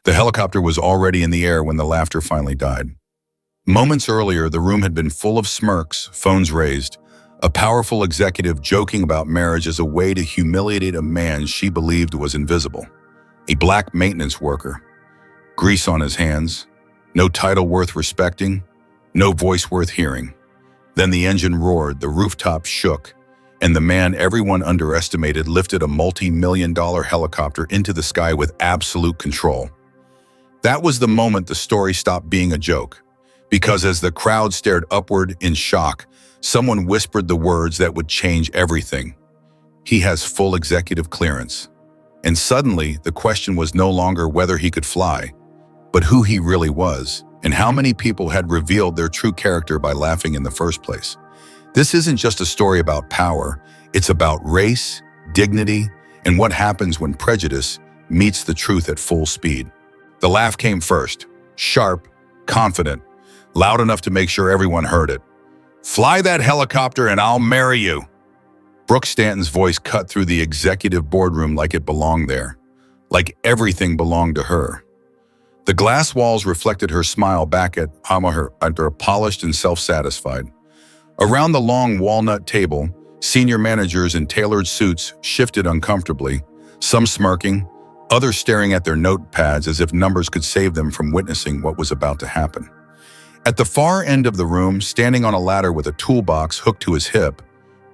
The helicopter was already in the air when the laughter finally died. Moments earlier, the room had been full of smirks, phones raised, a powerful executive joking about marriage as a way to humiliate a man she believed was invisible. A black maintenance worker. Grease on his hands. No title worth respecting. No voice worth hearing. Then the engine roared, the rooftop shook, and the man everyone underestimated lifted a multi-million-dollar helicopter into the sky with absolute control. That was the moment the story stopped being a joke, because as the crowd stared upward in shock, someone whispered the words that would change everything. He has full executive clearance. And suddenly, the question was no longer whether he could fly, but who he really was, and how many people had revealed their true character by laughing in the first place. This isn't just a story about power, it's about race, dignity, and what happens when prejudice meets the truth at full speed. The laugh came first, sharp, confident, loud enough to make sure everyone heard it. "Fly that helicopter and I'll marry you." Brooke Stanton's voice cut through the executive boardroom like it belonged there, like everything belonged to her. The glass walls reflected her smile back at her, polished and self-satisfied. Around the long walnut table, senior managers in tailored suits shifted uncomfortably, some smirking, others staring at their notepads as if numbers could save them from witnessing what was about to happen. At the far end of the room, standing on a ladder with a toolbox hooked to his hip,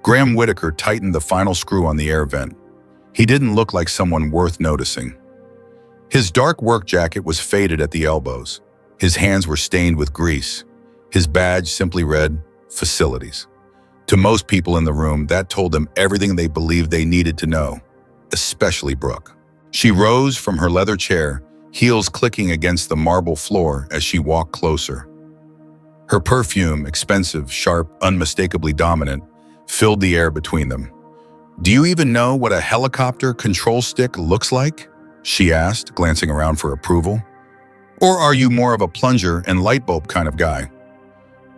Graham Whitaker tightened the final screw on the air vent. He didn't look like someone worth noticing. His dark work jacket was faded at the elbows. His hands were stained with grease. His badge simply read, "Facilities." To most people in the room, that told them everything they believed they needed to know, especially Brooke. She rose from her leather chair, heels clicking against the marble floor as she walked closer. Her perfume, expensive, sharp, unmistakably dominant, filled the air between them. "Do you even know what a helicopter control stick looks like?" she asked, glancing around for approval. "Or are you more of a plunger and light bulb kind of guy?"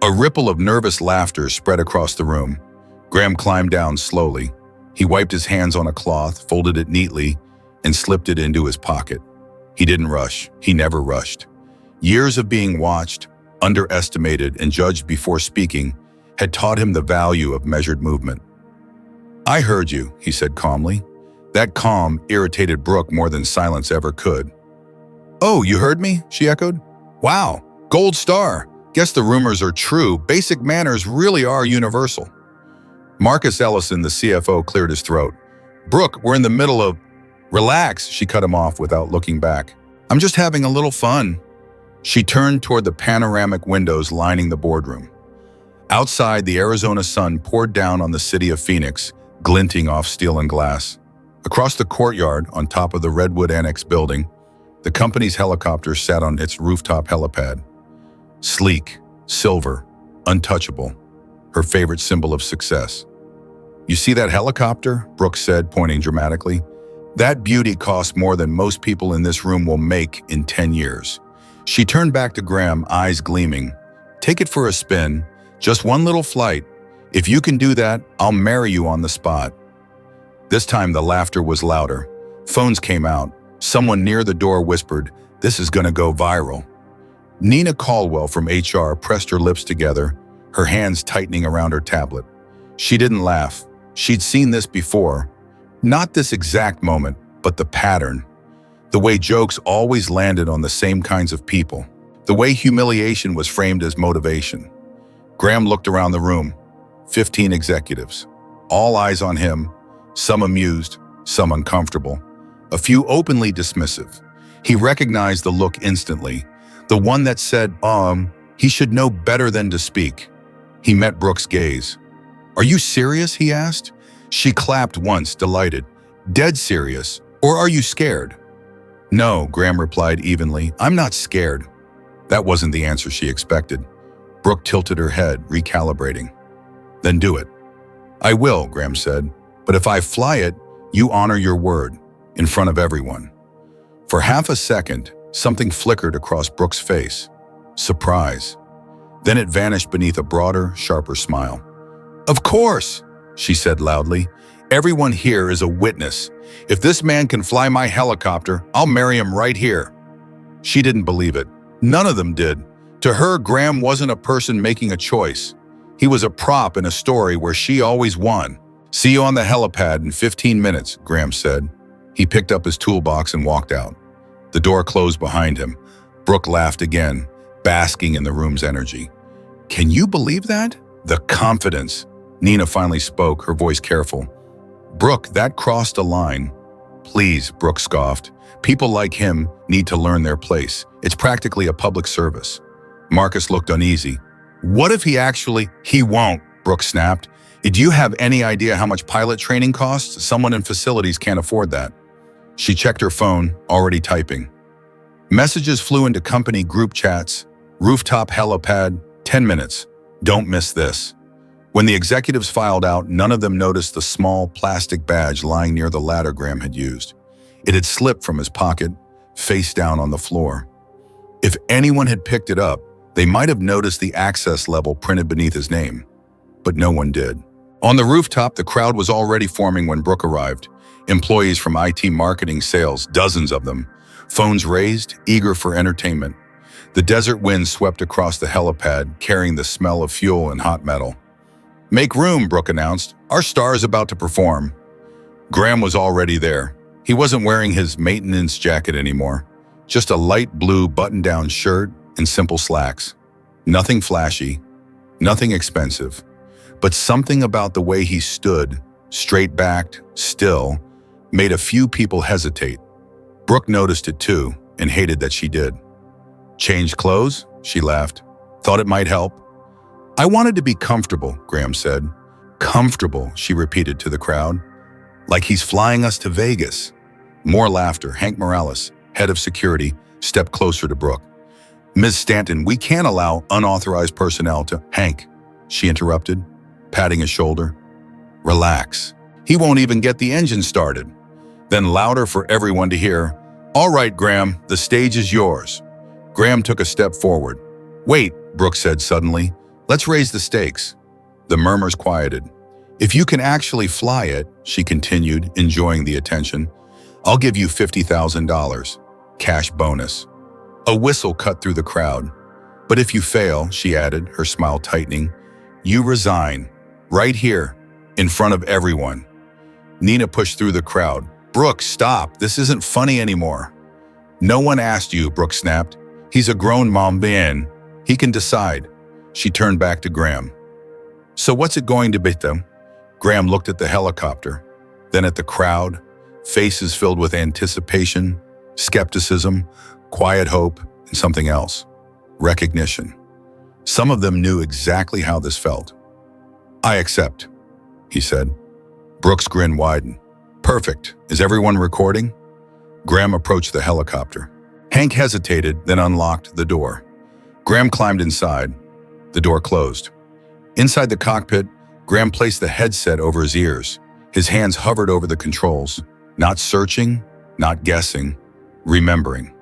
A ripple of nervous laughter spread across the room. Graham climbed down slowly. He wiped his hands on a cloth, folded it neatly, and slipped it into his pocket. He didn't rush. He never rushed. Years of being watched, underestimated, and judged before speaking had taught him the value of measured movement. "I heard you," he said calmly. That calm irritated Brooke more than silence ever could. "Oh, you heard me?" she echoed. "Wow, gold star. Guess the rumors are true. Basic manners really are universal." Marcus Ellison, the CFO, cleared his throat. "Brooke, we're in the middle of—" "Relax," she cut him off without looking back. "I'm just having a little fun." She turned toward the panoramic windows lining the boardroom. Outside, the Arizona sun poured down on the city of Phoenix, glinting off steel and glass. Across the courtyard, on top of the Redwood Annex building, the company's helicopter sat on its rooftop helipad. Sleek, silver, untouchable, her favorite symbol of success. "You see that helicopter?" Brooke said, pointing dramatically. "That beauty costs more than most people in this room will make in 10 years. She turned back to Graham, eyes gleaming. "Take it for a spin. Just one little flight. If you can do that, I'll marry you on the spot." This time the laughter was louder. Phones came out. Someone near the door whispered, "This is gonna go viral." Nina Caldwell from HR pressed her lips together, her hands tightening around her tablet. She didn't laugh. She'd seen this before. Not this exact moment, but the pattern. The way jokes always landed on the same kinds of people. The way humiliation was framed as motivation. Graham looked around the room. 15 executives. All eyes on him, some amused, some uncomfortable, a few openly dismissive. He recognized the look instantly, the one that said, he should know better than to speak. He met Brooke's gaze. "Are you serious?" he asked. She clapped once, delighted. "Dead serious, or are you scared?" "No," Graham replied evenly. "I'm not scared." That wasn't the answer she expected. Brooke tilted her head, recalibrating. "Then do it." "I will," Graham said. "But if I fly it, you honor your word, in front of everyone." For half a second, something flickered across Brooke's face. Surprise. Then it vanished beneath a broader, sharper smile. "Of course," she said loudly. "Everyone here is a witness. If this man can fly my helicopter, I'll marry him right here." She didn't believe it. None of them did. To her, Graham wasn't a person making a choice. He was a prop in a story where she always won. "See you on the helipad in 15 minutes, Graham said. He picked up his toolbox and walked out. The door closed behind him. Brooke laughed again, basking in the room's energy. "Can you believe that? The confidence." Nina finally spoke, her voice careful. "Brooke, that crossed a line." "Please," Brooke scoffed. "People like him need to learn their place. It's practically a public service." Marcus looked uneasy. "What if he actually—" "He won't," Brooke snapped. "Do you have any idea how much pilot training costs? Someone in facilities can't afford that." She checked her phone, already typing. Messages flew into company group chats. "Rooftop helipad, 10 minutes. Don't miss this." When the executives filed out, none of them noticed the small plastic badge lying near the ladder Graham had used. It had slipped from his pocket, face down on the floor. If anyone had picked it up, they might have noticed the access level printed beneath his name. But no one did. On the rooftop, the crowd was already forming when Brooke arrived. Employees from IT, marketing, sales, dozens of them. Phones raised, eager for entertainment. The desert wind swept across the helipad, carrying the smell of fuel and hot metal. "Make room," Brooke announced. "Our star is about to perform." Graham was already there. He wasn't wearing his maintenance jacket anymore. Just a light blue button-down shirt and simple slacks. Nothing flashy, nothing expensive. But something about the way he stood, straight-backed, still, made a few people hesitate. Brooke noticed it too, and hated that she did. "Change clothes?" She laughed. "Thought it might help." "I wanted to be comfortable," Graham said. "Comfortable," she repeated to the crowd. "Like he's flying us to Vegas." More laughter. Hank Morales, head of security, stepped closer to Brooke. "Ms. Stanton, we can't allow unauthorized personnel to—" "Hank," she interrupted, patting his shoulder. "Relax. He won't even get the engine started." Then louder for everyone to hear, "All right, Graham, the stage is yours." Graham took a step forward. "Wait," Brooke said suddenly. "Let's raise the stakes." The murmurs quieted. "If you can actually fly it," she continued, enjoying the attention, "I'll give you $50,000. Cash bonus." A whistle cut through the crowd. "But if you fail," she added, her smile tightening, "you resign. Right here, in front of everyone." Nina pushed through the crowd. "Brooke, stop. This isn't funny anymore." "No one asked you," Brooke snapped. "He's a grown man. He can decide." She turned back to Graham. "So what's it going to be, then?" Graham looked at the helicopter, then at the crowd, faces filled with anticipation, skepticism, quiet hope, and something else. Recognition. Some of them knew exactly how this felt. "I accept," he said. Brooke's grin widened. "Perfect. Is everyone recording?" Graham approached the helicopter. Hank hesitated, then unlocked the door. Graham climbed inside. The door closed. Inside the cockpit, Graham placed the headset over his ears. His hands hovered over the controls, not searching, not guessing, remembering.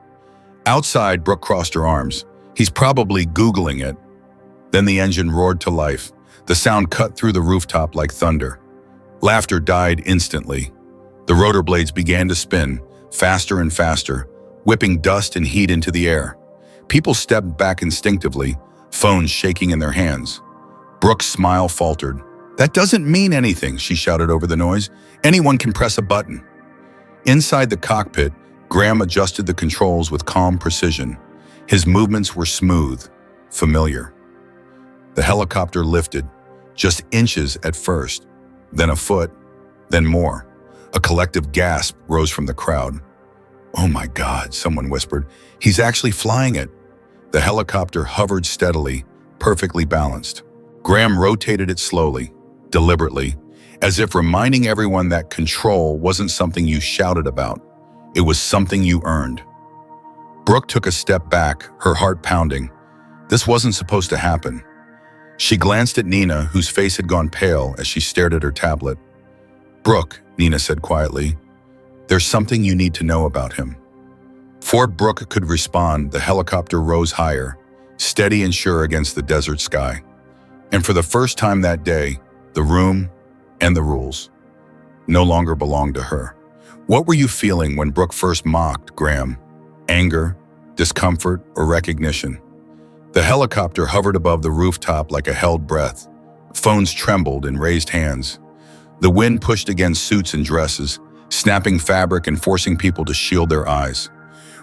Outside, Brooke crossed her arms. He's probably Googling it. Then the engine roared to life. The sound cut through the rooftop like thunder. Laughter died instantly. The rotor blades began to spin, faster and faster, whipping dust and heat into the air. People stepped back instinctively, phones shaking in their hands. Brooke's smile faltered. "That doesn't mean anything," she shouted over the noise. "Anyone can press a button." Inside the cockpit, Graham adjusted the controls with calm precision. His movements were smooth, familiar. The helicopter lifted, just inches at first, then a foot, then more. A collective gasp rose from the crowd. "Oh my God," someone whispered. "He's actually flying it." The helicopter hovered steadily, perfectly balanced. Graham rotated it slowly, deliberately, as if reminding everyone that control wasn't something you shouted about. It was something you earned. Brooke took a step back, her heart pounding. This wasn't supposed to happen. She glanced at Nina, whose face had gone pale as she stared at her tablet. "Brooke," Nina said quietly, "there's something you need to know about him." Before Brooke could respond, the helicopter rose higher, steady and sure against the desert sky. And for the first time that day, the room and the rules no longer belonged to her. What were you feeling when Brooke first mocked Graham? Anger? discomfort, or recognition. The helicopter hovered above the rooftop like a held breath. Phones trembled in raised hands. The wind pushed against suits and dresses, snapping fabric and forcing people to shield their eyes.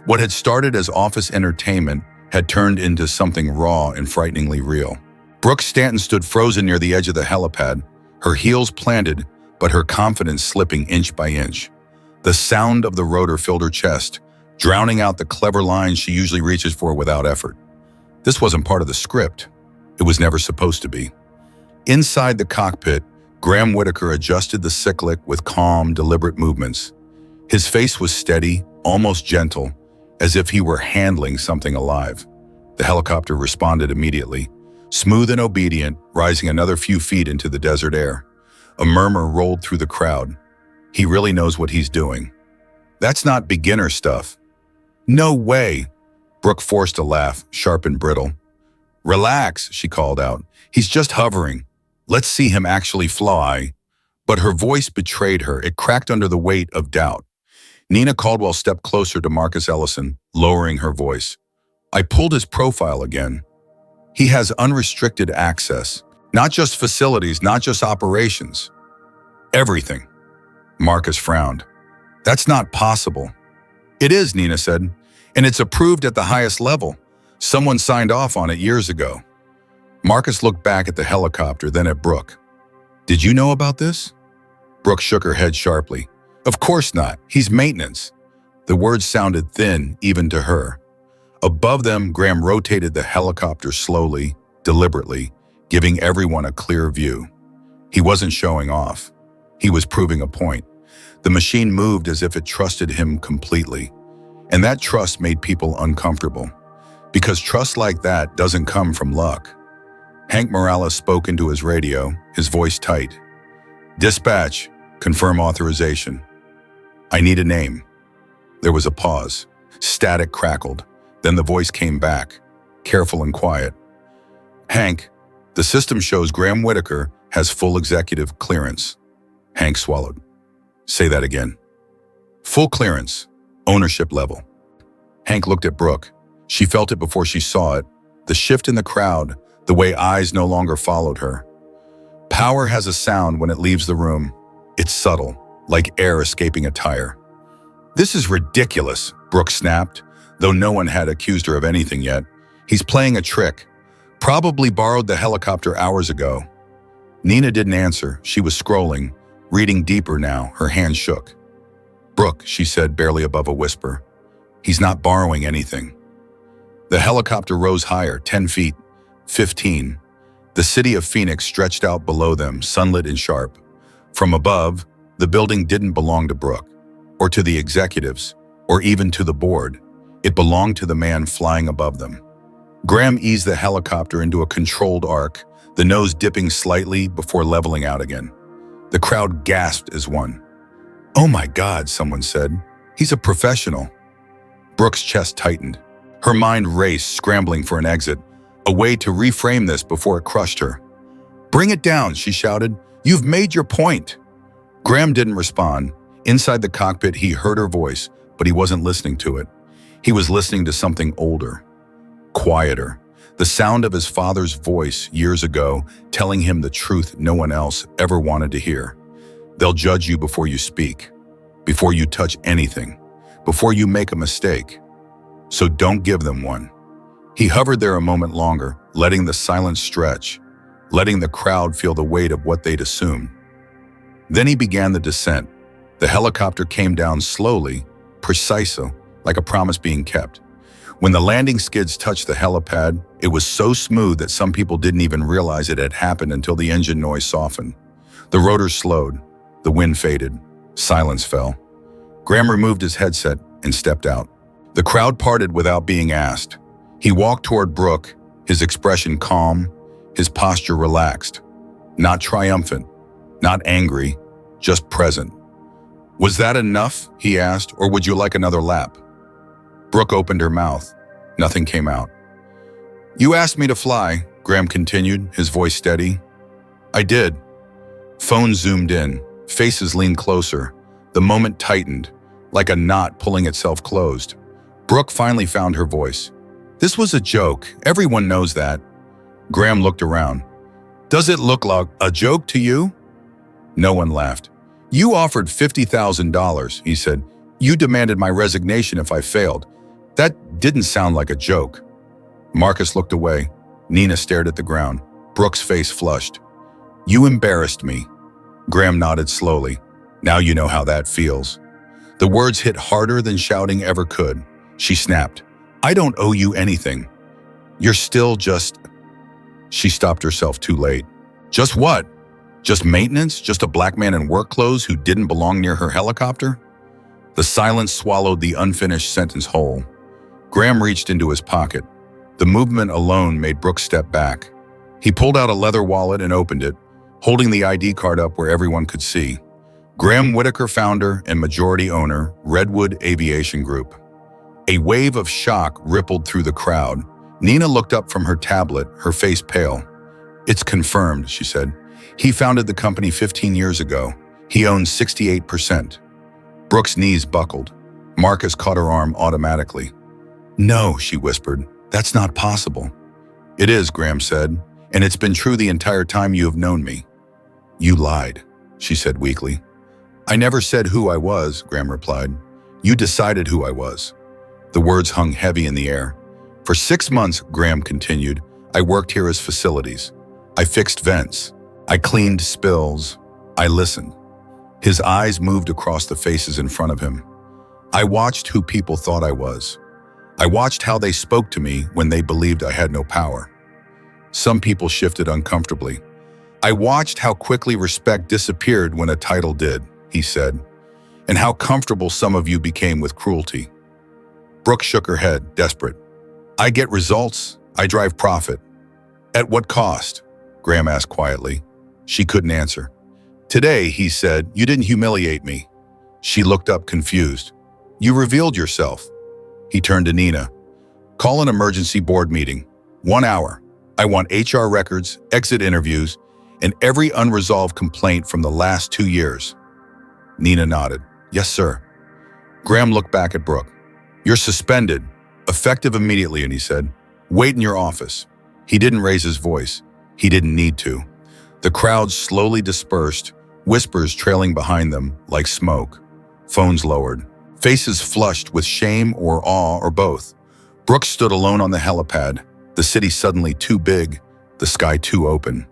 What had started as office entertainment had turned into something raw and frighteningly real. Brooke Stanton stood frozen near the edge of the helipad, her heels planted, but her confidence slipping inch by inch. The sound of the rotor filled her chest, drowning out the clever lines she usually reaches for without effort. This wasn't part of the script. It was never supposed to be. Inside the cockpit, Graham Whitaker adjusted the cyclic with calm, deliberate movements. His face was steady, almost gentle, as if he were handling something alive. The helicopter responded immediately, smooth and obedient, rising another few feet into the desert air. A murmur rolled through the crowd. He really knows what he's doing. That's not beginner stuff. No way. Brooke forced a laugh, sharp and brittle. Relax, she called out. He's just hovering. Let's see him actually fly. But her voice betrayed her. It cracked under the weight of doubt. Nina Caldwell stepped closer to Marcus Ellison, lowering her voice. I pulled his profile again. He has unrestricted access. Not just facilities, not just operations. Everything. Marcus frowned. That's not possible. It is, Nina said, and it's approved at the highest level. Someone signed off on it years ago. Marcus looked back at the helicopter, then at Brooke. Did you know about this? Brooke shook her head sharply. Of course not. He's maintenance. The words sounded thin, even to her. Above them, Graham rotated the helicopter slowly, deliberately, giving everyone a clear view. He wasn't showing off. He was proving a point. The machine moved as if it trusted him completely. And that trust made people uncomfortable. Because trust like that doesn't come from luck. Hank Morales spoke into his radio, his voice tight. Dispatch, confirm authorization. I need a name. There was a pause. Static crackled. Then the voice came back, careful and quiet. Hank, the system shows Graham Whitaker has full executive clearance. Hank swallowed. Say that again. Full clearance, ownership level. Hank looked at Brooke. She felt it before she saw it. The shift in the crowd, the way eyes no longer followed her. Power has a sound when it leaves the room. It's subtle, like air escaping a tire. This is ridiculous, Brooke snapped, though no one had accused her of anything yet. He's playing a trick. Probably borrowed the helicopter hours ago. Nina didn't answer. She was scrolling, reading deeper now. Her hand shook. Brooke, she said, barely above a whisper. He's not borrowing anything. The helicopter rose higher, 10 feet, 15. The city of Phoenix stretched out below them, sunlit and sharp. From above, the building didn't belong to Brooke, or to the executives, or even to the board. It belonged to the man flying above them. Graham eased the helicopter into a controlled arc, the nose dipping slightly before leveling out again. The crowd gasped as one. Oh my God, someone said. He's a professional. Brooke's chest tightened. Her mind raced, scrambling for an exit, a way to reframe this before it crushed her. Bring it down, she shouted. You've made your point. Graham didn't respond. Inside the cockpit, he heard her voice, but he wasn't listening to it. He was listening to something older, quieter, the sound of his father's voice years ago telling him the truth no one else ever wanted to hear. They'll judge you before you speak, before you touch anything, before you make a mistake. So don't give them one. He hovered there a moment longer, letting the silence stretch, letting the crowd feel the weight of what they'd assumed. Then he began the descent. The helicopter came down slowly, precisely, like a promise being kept. When the landing skids touched the helipad, it was so smooth that some people didn't even realize it had happened until the engine noise softened. The rotors slowed, the wind faded, silence fell. Graham removed his headset and stepped out. The crowd parted without being asked. He walked toward Brooke, his expression calm, his posture relaxed. Not triumphant, not angry, just present. Was that enough, he asked, or would you like another lap? Brooke opened her mouth. Nothing came out. You asked me to fly, Graham continued, his voice steady. I did. Phones zoomed in, faces leaned closer. The moment tightened, like a knot pulling itself closed. Brooke finally found her voice. This was a joke. Everyone knows that. Graham looked around. Does it look like a joke to you? No one laughed. You offered $50,000, he said. You demanded my resignation if I failed. That didn't sound like a joke. Marcus looked away. Nina stared at the ground. Brooke's face flushed. You embarrassed me. Graham nodded slowly. Now you know how that feels. The words hit harder than shouting ever could. She snapped. I don't owe you anything. You're still just… She stopped herself too late. Just what? Just maintenance? Just a black man in work clothes who didn't belong near her helicopter? The silence swallowed the unfinished sentence whole. Graham reached into his pocket. The movement alone made Brooke step back. He pulled out a leather wallet and opened it, holding the ID card up where everyone could see. Graham Whitaker, founder and majority owner, Redwood Aviation Group. A wave of shock rippled through the crowd. Nina looked up from her tablet, her face pale. It's confirmed, she said. He founded the company 15 years ago. He owns 68%. Brooke's knees buckled. Marcus caught her arm automatically. No, she whispered. That's not possible. It is, Graham said, and it's been true the entire time you have known me. You lied, she said weakly. I never said who I was, Graham replied. You decided who I was. The words hung heavy in the air. For 6 months, Graham continued, I worked here as facilities. I fixed vents. I cleaned spills. I listened. His eyes moved across the faces in front of him. I watched who people thought I was. I watched how they spoke to me when they believed I had no power. Some people shifted uncomfortably. I watched how quickly respect disappeared when a title did, he said, and how comfortable some of you became with cruelty. Brooke shook her head, desperate. I get results. I drive profit. At what cost? Graham asked quietly. She couldn't answer. Today, he said, you didn't humiliate me. She looked up confused. You revealed yourself. He turned to Nina. Call an emergency board meeting. 1 hour. I want HR records, exit interviews, and every unresolved complaint from the last 2 years. Nina nodded. Yes, sir. Graham looked back at Brooke. You're suspended. Effective immediately, and he said, wait in your office. He didn't raise his voice. He didn't need to. The crowd slowly dispersed, whispers trailing behind them like smoke. Phones lowered. Faces flushed with shame or awe or both. Brooke stood alone on the helipad, the city suddenly too big, the sky too open.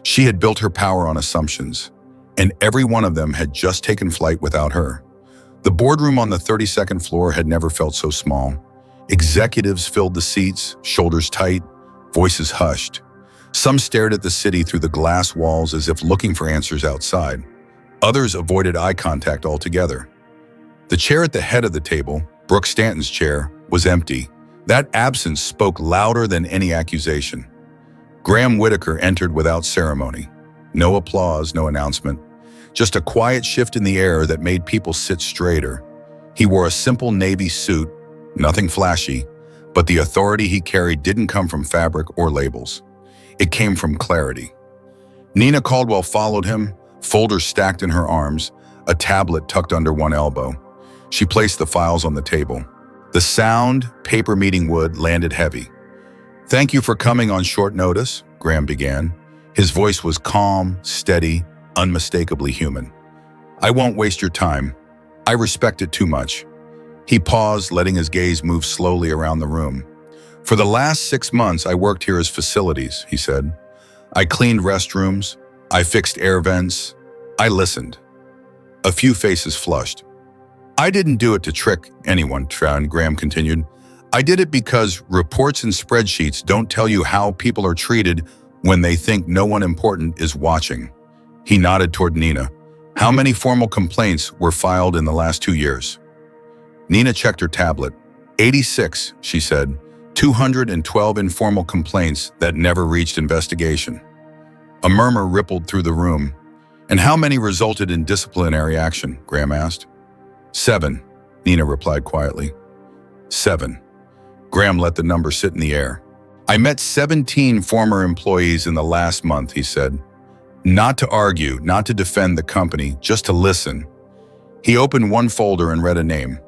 She had built her power on assumptions, and every one of them had just taken flight without her. The boardroom on the 32nd floor had never felt so small. Executives filled the seats, shoulders tight, voices hushed. Some stared at the city through the glass walls as if looking for answers outside. Others avoided eye contact altogether. The chair at the head of the table, Brooke Stanton's chair, was empty. That absence spoke louder than any accusation. Graham Whitaker entered without ceremony. No applause, no announcement. Just a quiet shift in the air that made people sit straighter. He wore a simple navy suit, nothing flashy, but the authority he carried didn't come from fabric or labels. It came from clarity. Nina Caldwell followed him, folders stacked in her arms, a tablet tucked under one elbow. She placed the files on the table. The sound, paper meeting wood, landed heavy. Thank you for coming on short notice, Graham began. His voice was calm, steady, unmistakably human. I won't waste your time. I respect it too much. He paused, letting his gaze move slowly around the room. For the last 6 months, I worked here as facilities, he said. I cleaned restrooms. I fixed air vents. I listened. A few faces flushed. I didn't do it to trick anyone, Graham continued. I did it because reports and spreadsheets don't tell you how people are treated when they think no one important is watching. He nodded toward Nina. How many formal complaints were filed in the last 2 years? Nina checked her tablet. 86, she said. 212 informal complaints that never reached investigation. A murmur rippled through the room. And how many resulted in disciplinary action? Graham asked. 7, Nina replied quietly. 7. Graham let the number sit in the air. I met 17 former employees in the last month, he said. Not to argue, not to defend the company, just to listen. He opened one folder and read a name.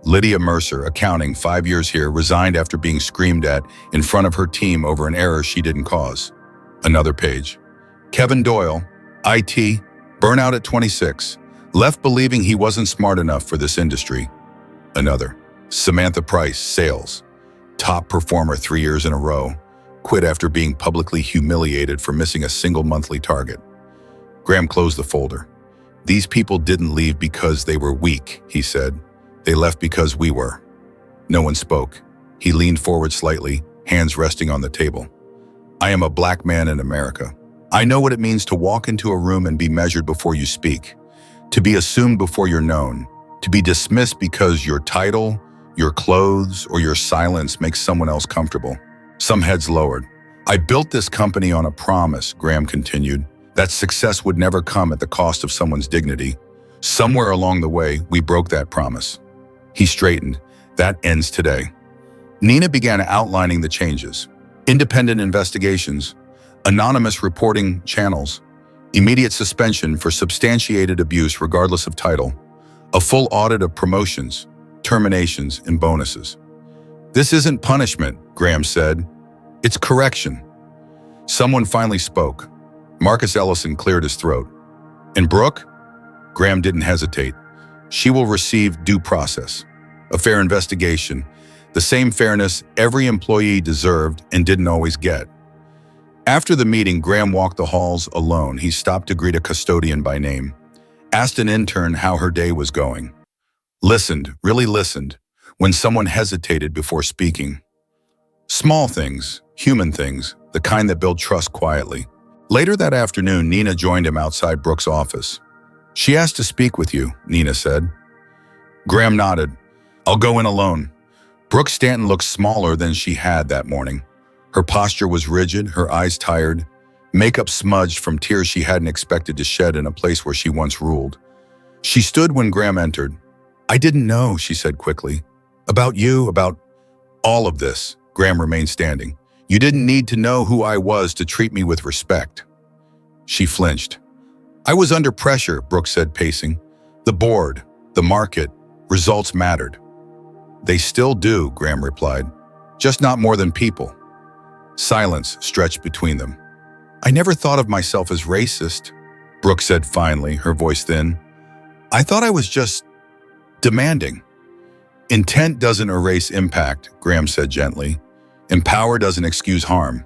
Lydia Mercer, accounting, 5 years here, resigned after being screamed at in front of her team over an error she didn't cause. Another page. Kevin Doyle, IT, burnout at 26, left believing he wasn't smart enough for this industry. Another. Samantha Price, sales, top performer 3 years in a row, quit after being publicly humiliated for missing a single monthly target. Graham closed the folder. These people didn't leave because they were weak, he said. They left because we were. No one spoke. He leaned forward slightly, hands resting on the table. I am a black man in America. I know what it means to walk into a room and be measured before you speak, to be assumed before you're known, to be dismissed because your title, your clothes, or your silence makes someone else comfortable. Some heads lowered. I built this company on a promise, Graham continued, that success would never come at the cost of someone's dignity. Somewhere along the way, we broke that promise. He straightened. That ends today. Nina began outlining the changes. Independent investigations, anonymous reporting channels, immediate suspension for substantiated abuse regardless of title, a full audit of promotions, terminations, and bonuses. This isn't punishment, Graham said. It's correction. Someone finally spoke. Marcus Ellison cleared his throat. And Brooke? Graham didn't hesitate. She will receive due process, a fair investigation, the same fairness every employee deserved and didn't always get. After the meeting, Graham walked the halls alone. He stopped to greet a custodian by name, asked an intern how her day was going, listened, really listened, when someone hesitated before speaking. Small things, human things, the kind that build trust quietly. Later that afternoon, Nina joined him outside Brooke's office. She asked to speak with you, Nina said. Graham nodded. I'll go in alone. Brooke Stanton looked smaller than she had that morning. Her posture was rigid, her eyes tired, makeup smudged from tears she hadn't expected to shed in a place where she once ruled. She stood when Graham entered. I didn't know, she said quickly. About you, about all of this. Graham remained standing. You didn't need to know who I was to treat me with respect. She flinched. I was under pressure, Brooke said, pacing. The board, the market, results mattered. They still do, Graham replied. Just not more than people. Silence stretched between them. I never thought of myself as racist, Brooke said finally, her voice thin. I thought I was just demanding. Intent doesn't erase impact, Graham said gently, and power doesn't excuse harm.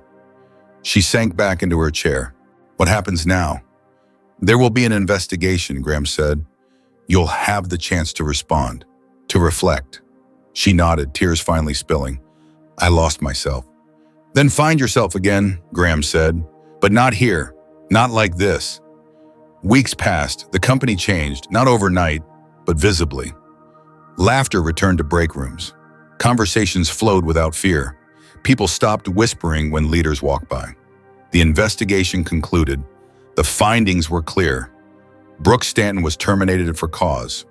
She sank back into her chair. What happens now? There will be an investigation, Graham said. You'll have the chance to respond, to reflect. She nodded, tears finally spilling. I lost myself. Then find yourself again, Graham said, but not here, not like this. Weeks passed, the company changed, not overnight, but visibly. Laughter returned to break rooms. Conversations flowed without fear. People stopped whispering when leaders walked by. The investigation concluded. The findings were clear. Brooke Stanton was terminated for cause.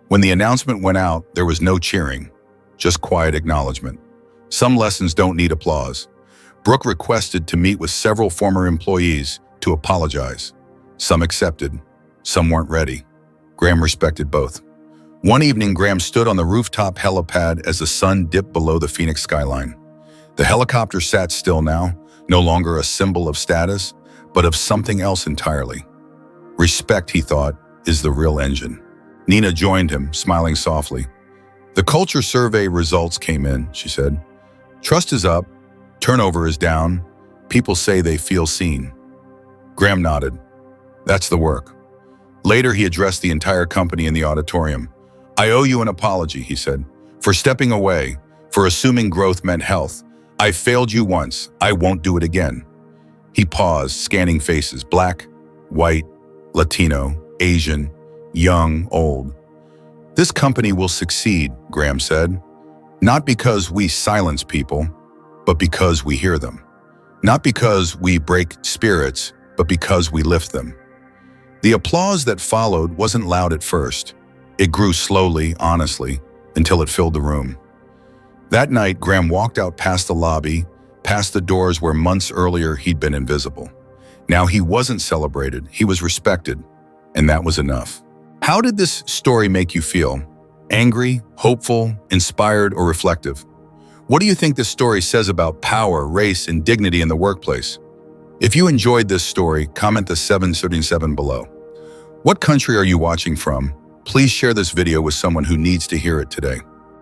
When the announcement went out, there was no cheering, just quiet acknowledgement. Some lessons don't need applause. Brooke requested to meet with several former employees to apologize. Some accepted, some weren't ready. Graham respected both. One evening, Graham stood on the rooftop helipad as the sun dipped below the Phoenix skyline. The helicopter sat still now, no longer a symbol of status, but of something else entirely. Respect, he thought, is the real engine. Nina joined him, smiling softly. The culture survey results came in, she said. Trust is up, turnover is down, people say they feel seen. Graham nodded. That's the work. Later, he addressed the entire company in the auditorium. I owe you an apology, he said, for stepping away, for assuming growth meant health. I failed you once, I won't do it again. He paused, scanning faces, black, white, Latino, Asian, young, old. This company will succeed, Graham said, not because we silence people, but because we hear them. Not because we break spirits, but because we lift them. The applause that followed wasn't loud at first. It grew slowly, honestly, until it filled the room. That night, Graham walked out past the lobby, past the doors where months earlier he'd been invisible. Now he wasn't celebrated, he was respected, and that was enough. How did this story make you feel? Angry, hopeful, inspired, or reflective? What do you think this story says about power, race, and dignity in the workplace? If you enjoyed this story, comment the 737 below. What country are you watching from? Please share this video with someone who needs to hear it today.